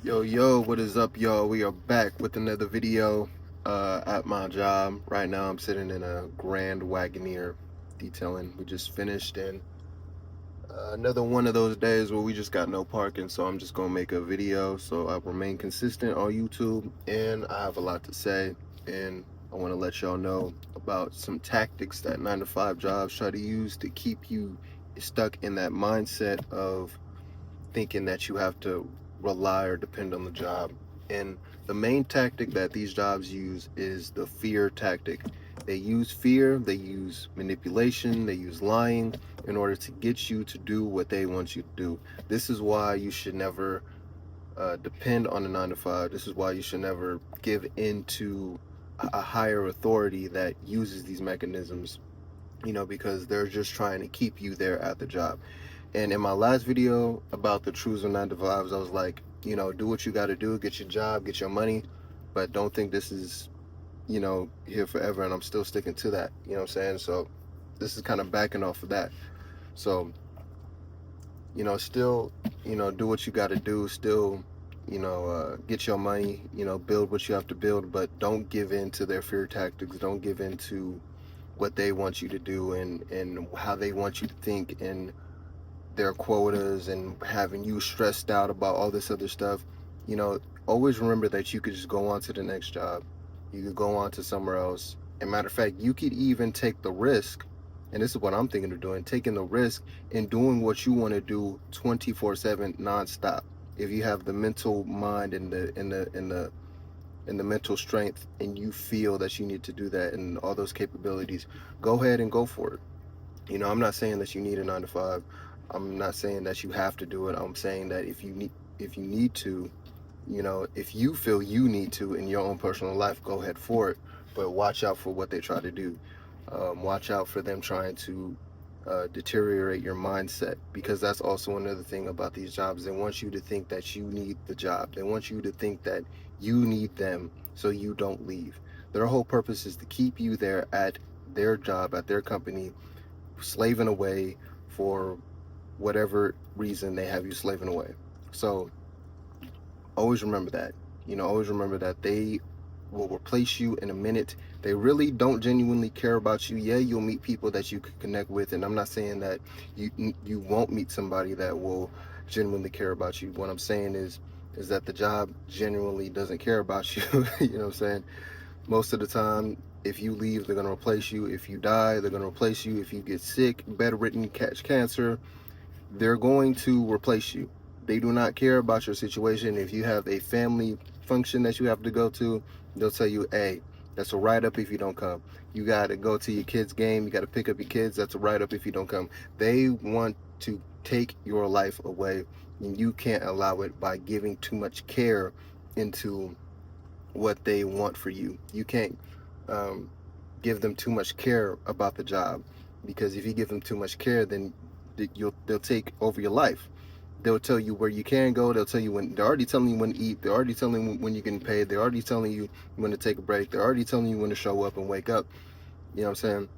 Yo, what is up, y'all? We are back with another video at my job. Right now I'm sitting in a Grand Wagoneer detailing. We just finished, and another one of those days where we just got no parking, so I'm just gonna make a video so I remain consistent on YouTube. And I have a lot to say, and I want to let y'all know about some tactics that 9-to-5 jobs try to use to keep you stuck in that mindset of thinking that you have to rely or depend on the job. And the main tactic that these jobs use is the fear tactic. They use fear, they use manipulation, they use lying in order to get you to do what they want you to do. This is why you should never depend on a 9-to-5. This is why you should never give in to a higher authority that uses these mechanisms, because they're just trying to keep you there at the job. And in my last video about the truths of 9-to-5s, I was like, do what you got to do, get your job, get your money, but don't think this is, here forever. And I'm still sticking to that, you know what I'm saying? So this is kind of backing off of that. So, still, do what you got to do, still, get your money, build what you have to build, but don't give in to their fear tactics. Don't give in to what they want you to do and how they want you to think, and their quotas, and having you stressed out about all this other stuff. Always remember that you could just go on to the next job. You could go on to somewhere else. And matter of fact, you could even take the risk, and this is what I'm thinking of doing, taking the risk and doing what you want to do 24/7 nonstop. If you have the mental mind and the mental strength, and you feel that you need to do that and all those capabilities, go ahead and go for it. I'm not saying that you need a 9-to-5. I'm not saying that you have to do it. I'm saying that if you need to, if you feel you need to in your own personal life, go ahead for it. But watch out for what they try to do. Watch out for them trying to deteriorate your mindset, because that's also another thing about these jobs. They want you to think that you need the job. They want you to think that you need them so you don't leave. Their whole purpose is to keep you there at their job, at their company, slaving away for whatever reason they have you slaving away. So always remember that. Always remember that they will replace you in a minute. They really don't genuinely care about you. Yeah, you'll meet people that you could connect with, and I'm not saying that you won't meet somebody that will genuinely care about you. What I'm saying is that the job genuinely doesn't care about you. You know what I'm saying? Most of the time, if you leave, they're going to replace you. If you die, they're going to replace you. If you get sick, bedridden, catch cancer, they're going to replace you. They do not care about your situation. If you have a family function that you have to go to, they'll tell you, hey, that's a write-up if you don't come. You got to go to your kids' game. You got to pick up your kids. That's a write-up if you don't come. They want to take your life away, and you can't allow it by giving too much care into what they want for you. You can't give them too much care about the job, because if you give them too much care, then they'll take over your life. They'll tell you where you can go. They'll tell you when. They're already telling you when to eat. They're already telling you when you're getting paid. They're already telling you when to take a break. They're already telling you when to show up and wake up. You know what I'm saying?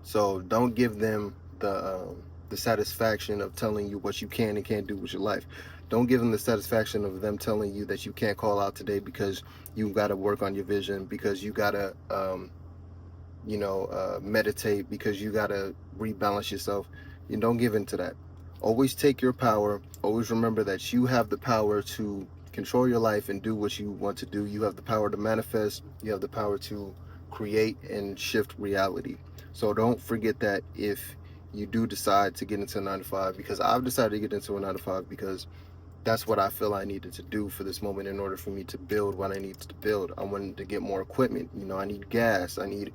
So don't give them the satisfaction of telling you what you can and can't do with your life. Don't give them the satisfaction of them telling you that you can't call out today because you got to work on your vision, because you got to meditate, because you got to rebalance yourself. You don't give in to that. Always take your power. Always remember that you have the power to control your life and do what you want to do. You have the power to manifest. You have the power to create and shift reality. So don't forget that if you do decide to get into a 9-to-5, because I've decided to get into a 9-to-5 because that's what I feel I needed to do for this moment in order for me to build what I need to build. I wanted to get more equipment. I need gas. I need,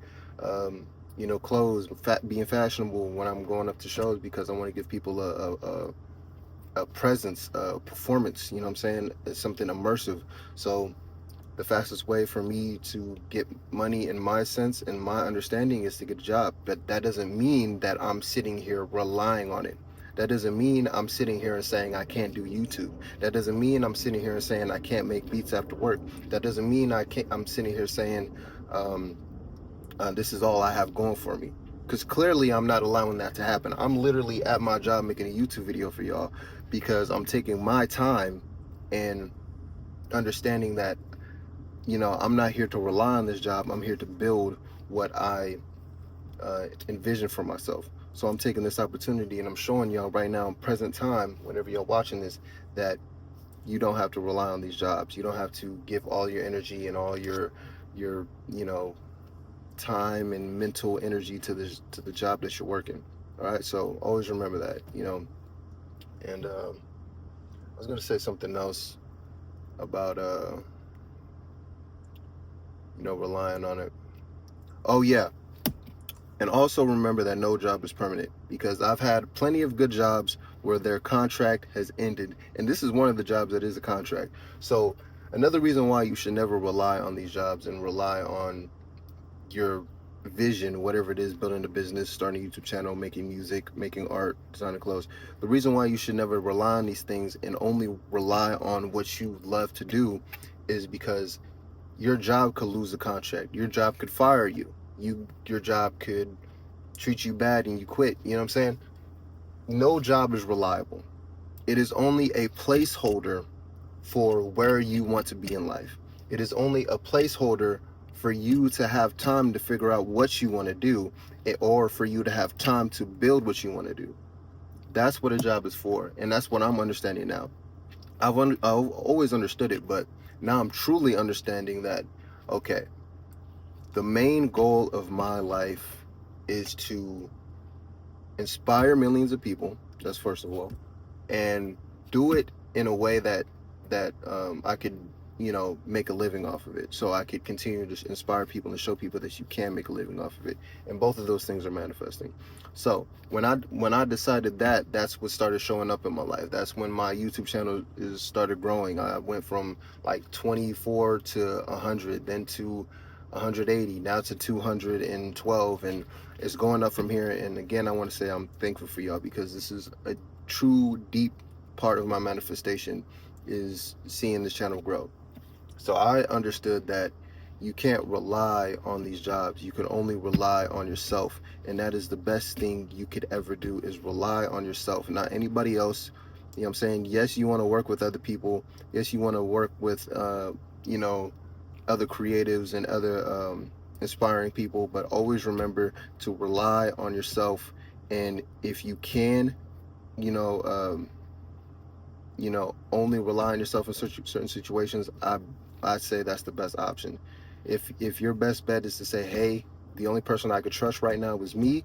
clothes, being fashionable when I'm going up to shows, because I want to give people a presence, a performance. You know what I'm saying? It's something immersive. So the fastest way for me to get money, in my sense and my understanding, is to get a job. But that doesn't mean that I'm sitting here relying on it. That doesn't mean I'm sitting here and saying I can't do YouTube. That doesn't mean I'm sitting here and saying I can't make beats after work. That doesn't mean I'm sitting here saying this is all I have going for me. Because clearly I'm not allowing that to happen. I'm literally at my job making a YouTube video for y'all because I'm taking my time and understanding that, you know, I'm not here to rely on this job. I'm here to build what I envision for myself. So I'm taking this opportunity and I'm showing y'all right now, in present time, whenever you're watching this, that you don't have to rely on these jobs. You don't have to give all your energy and all your you know, time and mental energy to the job that you're working. All right, so always remember that, you know. And I was gonna say something else about you know, relying on it. Oh yeah, and also remember that no job is permanent, because I've had plenty of good jobs where their contract has ended, and this is one of the jobs that is a contract. So another reason why you should never rely on these jobs and rely on your vision, whatever it is, building a business, starting a YouTube channel, making music, making art, designing clothes. The reason why you should never rely on these things and only rely on what you love to do is because your job could lose a contract. Your job could fire you. Your job could treat you bad and you quit. You know what I'm saying? No job is reliable. It is only a placeholder for where you want to be in life. It is only a placeholder for you to have time to figure out what you want to do, or for you to have time to build what you want to do. That's what a job is for, and that's what I'm understanding now. I've always understood it, but now I'm truly understanding that, okay, the main goal of my life is to inspire millions of people. That's first of all, and do it in a way that I could, you know, make a living off of it. So I could continue to inspire people and show people that you can make a living off of it. And both of those things are manifesting. So when I decided that, that's what started showing up in my life. That's when my YouTube channel is started growing. I went from like 24 to 100, then to 180, now to 212, and it's going up from here. And again, I want to say I'm thankful for y'all, because this is a true deep part of my manifestation, is seeing this channel grow. So I understood that you can't rely on these jobs. You can only rely on yourself, and that is the best thing you could ever do, is rely on yourself, not anybody else. You know what I'm saying? Yes, you want to work with other people. Yes, you want to work with you know, other creatives and other inspiring people, but always remember to rely on yourself. And if you can, you know, only rely on yourself in certain situations, I say that's the best option. If your best bet is to say, hey, the only person I could trust right now is me,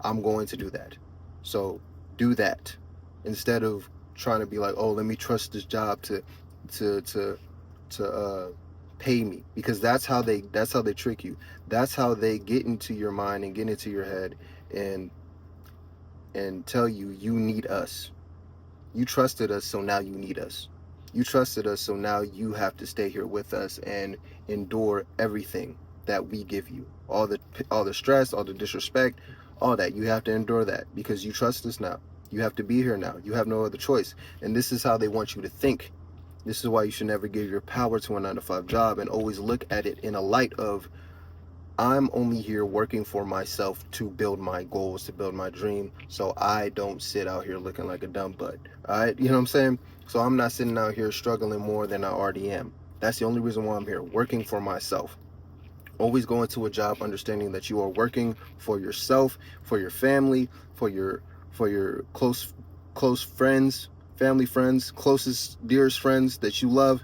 I'm going to do that. So do that, instead of trying to be like, oh, let me trust this job to pay me, because that's how they trick you. That's how they get into your mind and get into your head, and tell you, you need us. You trusted us, so now you need us. You trusted us, so now you have to stay here with us and endure everything that we give you. All the stress, all the disrespect, all that. You have to endure that because you trust us now. You have to be here now. You have no other choice. And this is how they want you to think. This is why you should never give your power to a 9-to-5 job, and always look at it in a light of, I'm only here working for myself to build my goals, to build my dream, so I don't sit out here looking like a dumb butt. All right, you know what I'm saying? So I'm not sitting out here struggling more than I already am. That's the only reason why I'm here, working for myself. Always go into a job understanding that you are working for yourself, for your family, for your close friends, family friends, closest, dearest friends that you love,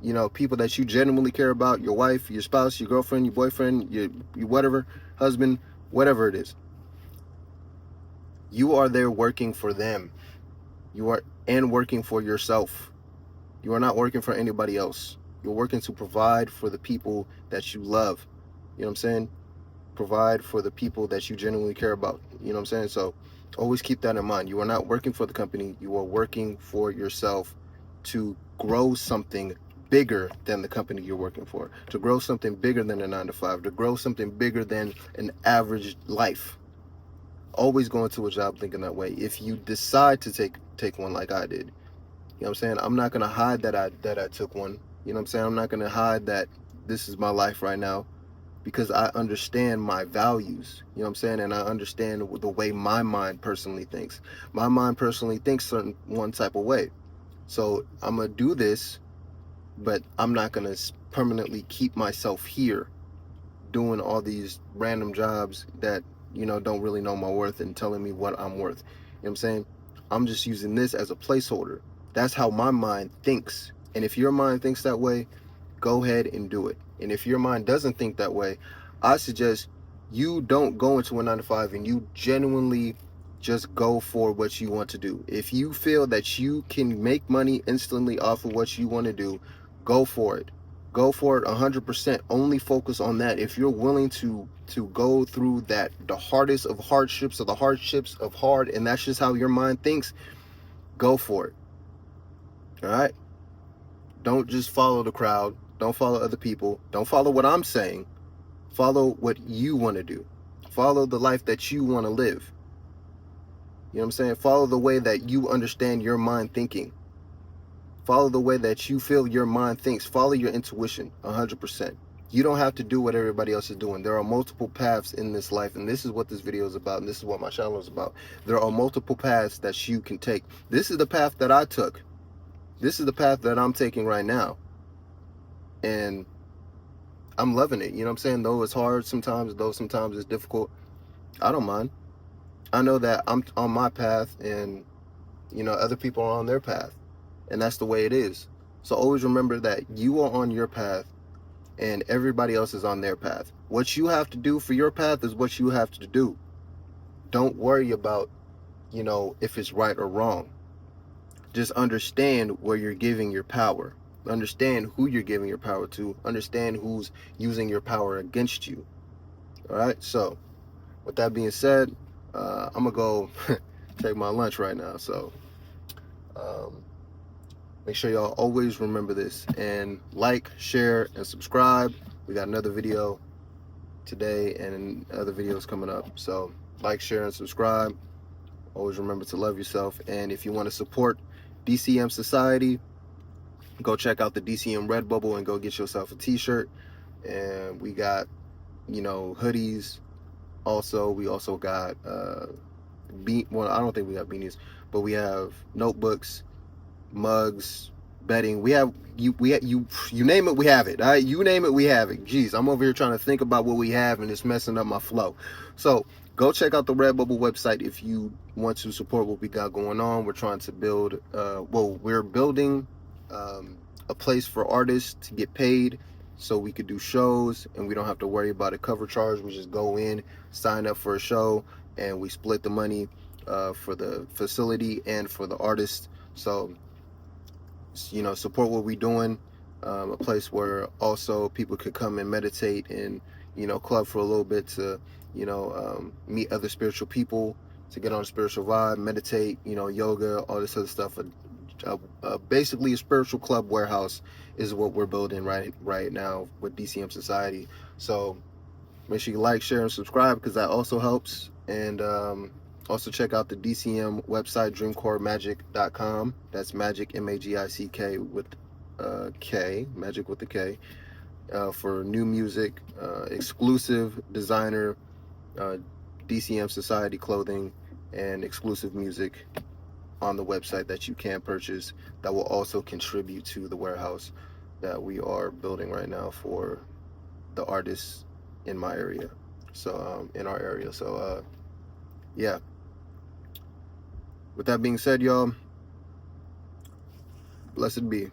you know, people that you genuinely care about, your wife, your spouse, your girlfriend, your boyfriend, your whatever, husband, whatever it is. You are there working for them. You are, and working for yourself. You are not working for anybody else. You're working to provide for the people that you love. You know what I'm saying? Provide for the people that you genuinely care about. You know what I'm saying? So always keep that in mind. You are not working for the company. You are working for yourself to grow something bigger than the company you're working for, to grow something bigger than a 9-to-5, to grow something bigger than an average life. Always go into a job thinking that way. If you decide to take one like I did, you know what I'm saying? I'm not gonna hide that I took one. You know what I'm saying? I'm not gonna hide that this is my life right now, because I understand my values, you know what I'm saying? And I understand the way my mind personally thinks. My mind personally thinks certain one type of way. So I'm gonna do this but I'm not gonna permanently keep myself here doing all these random jobs that, you know, don't really know my worth and telling me what I'm worth. You know what I'm saying? I'm just using this as a placeholder. That's how my mind thinks. And if your mind thinks that way, go ahead and do it. And if your mind doesn't think that way, I suggest you don't go into a 9 to 5 and you genuinely just go for what you want to do. If you feel that you can make money instantly off of what you want to do, go for it. Go for it 100%. Only focus on that. If you're willing to go through that, the hardest of hardships, or the hardships of hard, and that's just how your mind thinks, go for it. All right? Don't just follow the crowd. Don't follow other people. Don't follow what I'm saying. Follow what you want to do. Follow the life that you want to live. You know what I'm saying? Follow the way that you understand your mind thinking. Follow the way that you feel your mind thinks. Follow your intuition 100%. You don't have to do what everybody else is doing. There are multiple paths in this life, and this is what this video is about, and this is what my channel is about. There are multiple paths that you can take. This is the path that I took. This is the path that I'm taking right now. And I'm loving it. You know what I'm saying? Though it's hard sometimes, though sometimes it's difficult, I don't mind. I know that I'm on my path, and, you know, other people are on their path. And that's the way it is. So always remember that you are on your path and everybody else is on their path. What you have to do for your path is what you have to do. Don't worry about, you know, if it's right or wrong. Just understand where you're giving your power. Understand who you're giving your power to. Understand who's using your power against you. All right. So with that being said, I'm gonna go take my lunch right now. So make sure y'all always remember this, and like, share, and subscribe. We got another video today and other videos coming up. So like, share, and subscribe. Always remember to love yourself. And if you want to support D.C.M Society, go check out the D.C.M Redbubble and go get yourself a t-shirt. And we got, you know, hoodies. Also, we also got well, I don't think we got beanies, but we have notebooks, mugs, bedding. We have you name it, we have it. All right, you name it, we have it. Jeez, I'm over here trying to think about what we have, and it's messing up my flow. So go check out the Redbubble website if you want to support what we got going on. We're trying to build we're building a place for artists to get paid, so we could do shows and we don't have to worry about a cover charge. We just go in, sign up for a show, and we split the money for the facility and for the artist. So, you know, support what we're doing. A place where also people could come and meditate and, you know, club for a little bit to, you know, meet other spiritual people, to get on a spiritual vibe, meditate, you know, yoga, all this other stuff. Basically a spiritual club warehouse is what we're building right now with D.C.M Society. So make sure you like, share, and subscribe, because that also helps. And also check out the D.C.M website, DREAMCOREmagick.com. That's magic, M-A-G-I-C-K with K, magic with the K, for new music, exclusive designer, D.C.M Society clothing, and exclusive music on the website that you can purchase that will also contribute to the warehouse that we are building right now for the artists in my area. So in our area. So yeah, with that being said, y'all, blessed be.